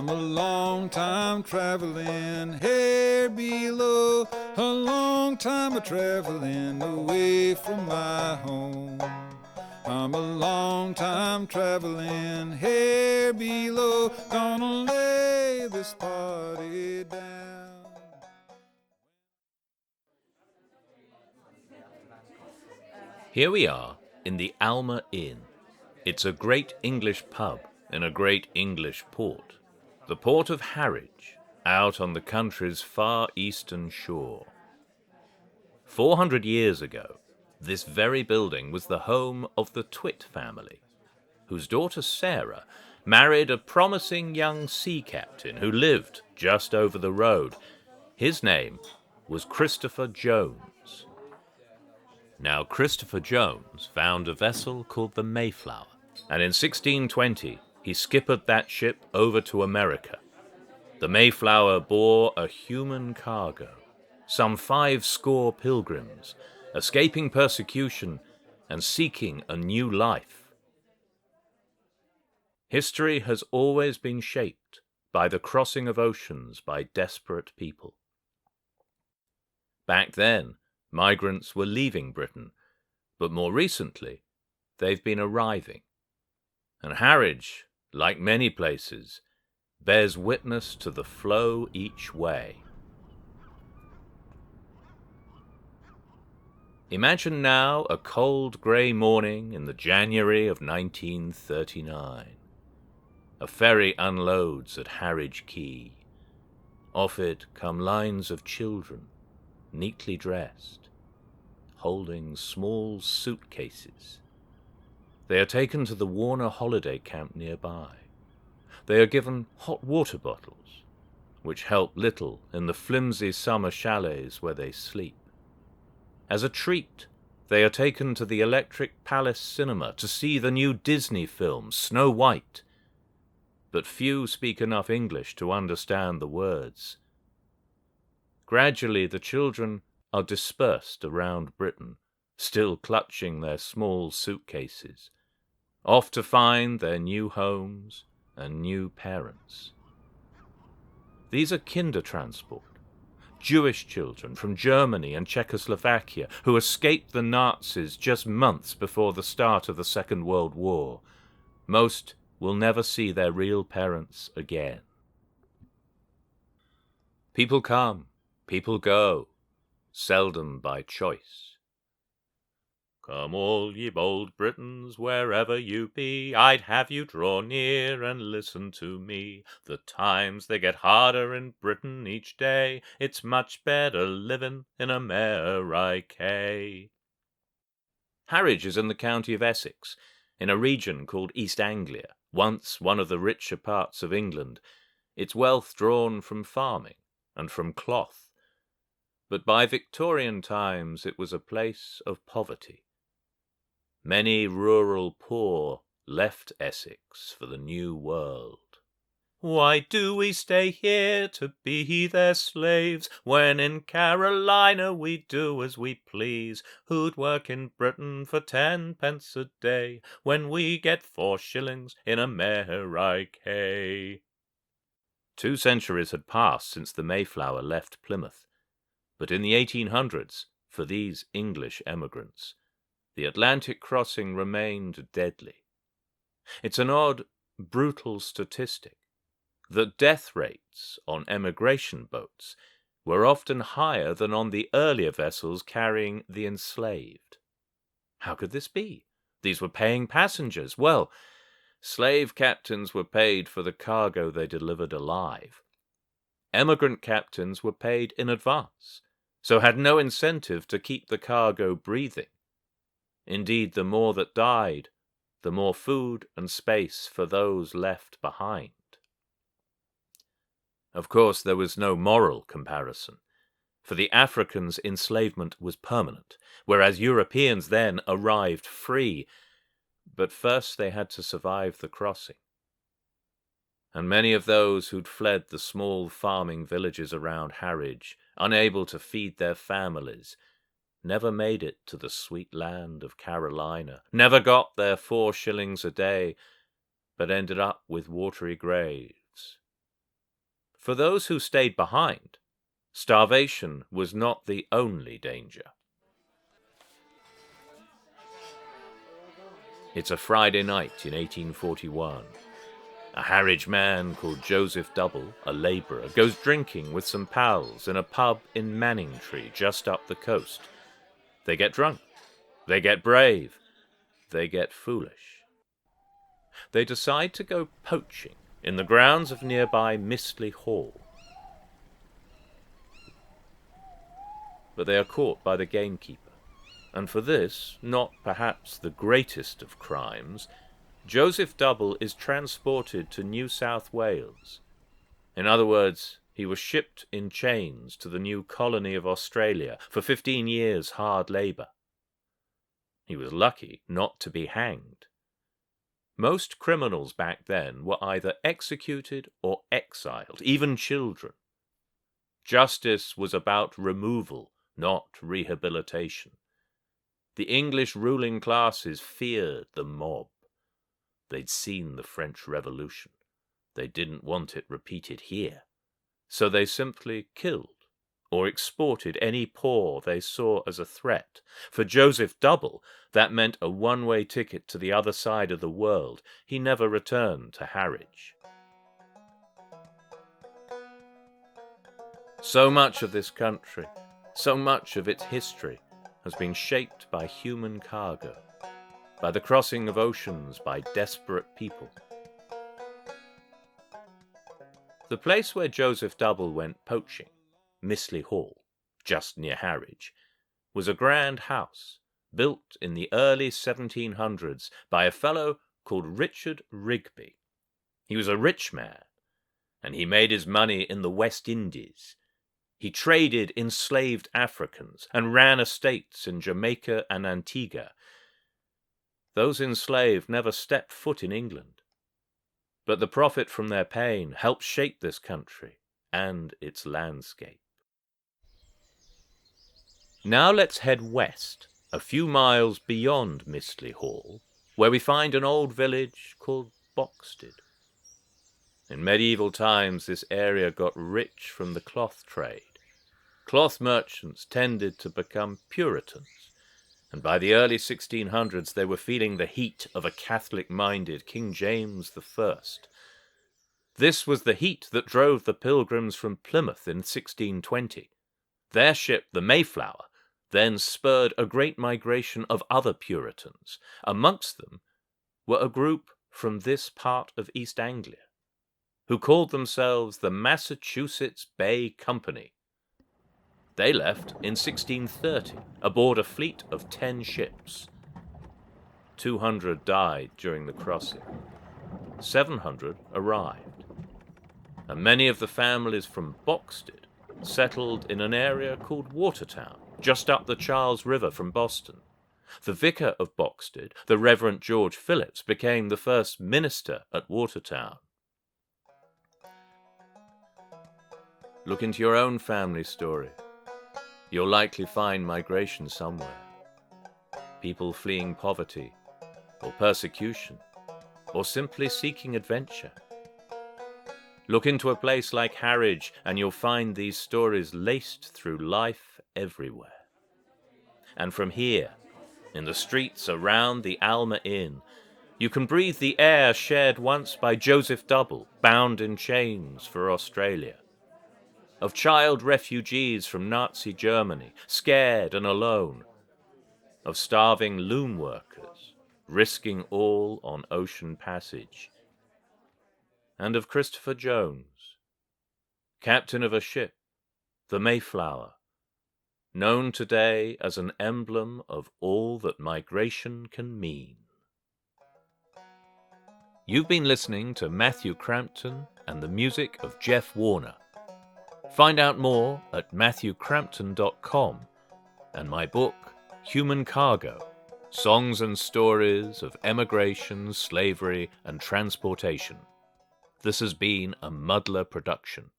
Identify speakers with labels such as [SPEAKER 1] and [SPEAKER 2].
[SPEAKER 1] I'm a long time traveling here below, a long time a-traveling away from my home. I'm a long time traveling here below, gonna lay this party down.
[SPEAKER 2] Here we are in the Alma Inn. It's a great English pub in a great English port, the port of Harwich, out on the country's far eastern shore. 400 years ago, this very building was the home of the Twit family, whose daughter Sarah married a promising young sea captain who lived just over the road. His name was Christopher Jones. Now, Christopher Jones found a vessel called the Mayflower, and in 1620 he skippered that ship over to America. The Mayflower bore a human cargo, some 50 pilgrims, escaping persecution and seeking a new life. History has always been shaped by the crossing of oceans by desperate people. Back then, migrants were leaving Britain, but more recently, they've been arriving. And Harwich, like many places, bears witness to the flow each way. Imagine now a cold grey morning in the January of 1939. A ferry unloads at Harwich Quay. Off it come lines of children, neatly dressed, holding small suitcases. They are taken to the Warner holiday camp nearby. They are given hot water bottles, which help little in the flimsy summer chalets where they sleep. As a treat, they are taken to the Electric Palace Cinema to see the new Disney film, Snow White. But few speak enough English to understand the words. Gradually, the children are dispersed around Britain, still clutching their small suitcases, off to find their new homes and new parents. These are kindertransport, Jewish children from Germany and Czechoslovakia who escaped the Nazis just months before the start of the Second World War. Most will never see their real parents again. People come, people go, seldom by choice. Come all ye bold Britons, wherever you be, I'd have you draw near and listen to me. The times they get harder in Britain each day, it's much better living in America. Harwich is in the county of Essex, in a region called East Anglia, once one of the richer parts of England, its wealth drawn from farming and from cloth. But by Victorian times it was a place of poverty. Many rural poor left Essex for the New World. Why do we stay here to be their slaves, when in Carolina we do as we please? Who'd work in Britain for 10 pence a day, when we get 4 shillings in America? 2 centuries had passed since the Mayflower left Plymouth. But in the 1800s, for these English emigrants, the Atlantic crossing remained deadly. It's an odd, brutal statistic that death rates on emigration boats were often higher than on the earlier vessels carrying the enslaved. How could this be? These were paying passengers. Well, slave captains were paid for the cargo they delivered alive. Emigrant captains were paid in advance, so had no incentive to keep the cargo breathing. Indeed, the more that died, the more food and space for those left behind. Of course, there was no moral comparison. For the Africans, enslavement was permanent, whereas Europeans then arrived free. But first they had to survive the crossing. And many of those who'd fled the small farming villages around Harwich, unable to feed their families, never made it to the sweet land of Carolina, never got their 4 shillings a day, but ended up with watery graves, For those who stayed behind, starvation was not the only danger. It's a Friday night in 1841. A Harwich man called Joseph Double, a labourer, goes drinking with some pals in a pub in Manningtree, just up the coast. They get drunk. They get brave. They get foolish. They decide to go poaching in the grounds of nearby Mistley Hall. But they are caught by the gamekeeper, and for this, not perhaps the greatest of crimes, Joseph Double is transported to New South Wales. In other words, he was shipped in chains to the new colony of Australia for 15 years' hard labour. He was lucky not to be hanged. Most criminals back then were either executed or exiled, even children. Justice was about removal, not rehabilitation. The English ruling classes feared the mob. They'd seen the French Revolution. They didn't want it repeated here. So they simply killed or exported any poor they saw as a threat. For Joseph Double, that meant a one-way ticket to the other side of the world. He never returned to Harwich. So much of this country, so much of its history, has been shaped by human cargo, by the crossing of oceans by desperate people. The place where Joseph Double went poaching, Mistley Hall, just near Harwich, was a grand house built in the early 1700s by a fellow called Richard Rigby. He was a rich man, and he made his money in the West Indies. He traded enslaved Africans and ran estates in Jamaica and Antigua. Those enslaved never stepped foot in England, but the profit from their pain helped shape this country and its landscape. Now let's head west, a few miles beyond Mistley Hall, where we find an old village called Boxted. In medieval times, this area got rich from the cloth trade. Cloth merchants tended to become Puritans, and by the early 1600s they were feeling the heat of a Catholic-minded King James I. This was the heat that drove the Pilgrims from Plymouth in 1620. Their ship, the Mayflower, then spurred a great migration of other Puritans. Amongst them were a group from this part of East Anglia, who called themselves the Massachusetts Bay Company. They left in 1630 aboard a fleet of 10 ships. 200 died during the crossing. 700 arrived. And many of the families from Boxted settled in an area called Watertown, just up the Charles River from Boston. The vicar of Boxted, the Reverend George Phillips, became the first minister at Watertown. Look into your own family story. You'll likely find migration somewhere. People fleeing poverty, or persecution, or simply seeking adventure. Look into a place like Harwich and you'll find these stories laced through life everywhere. And from here, in the streets around the Alma Inn, you can breathe the air shared once by Joseph Double, bound in chains for Australia. Of child refugees from Nazi Germany, scared and alone. Of starving loom workers, risking all on ocean passage. And of Christopher Jones, captain of a ship, the Mayflower, known today as an emblem of all that migration can mean. You've been listening to Matthew Crampton and the music of Jeff Warner. Find out more at matthewcrampton.com and my book, Human Cargo, Songs and Stories of Emigration, Slavery and Transportation. This has been a Muddler production.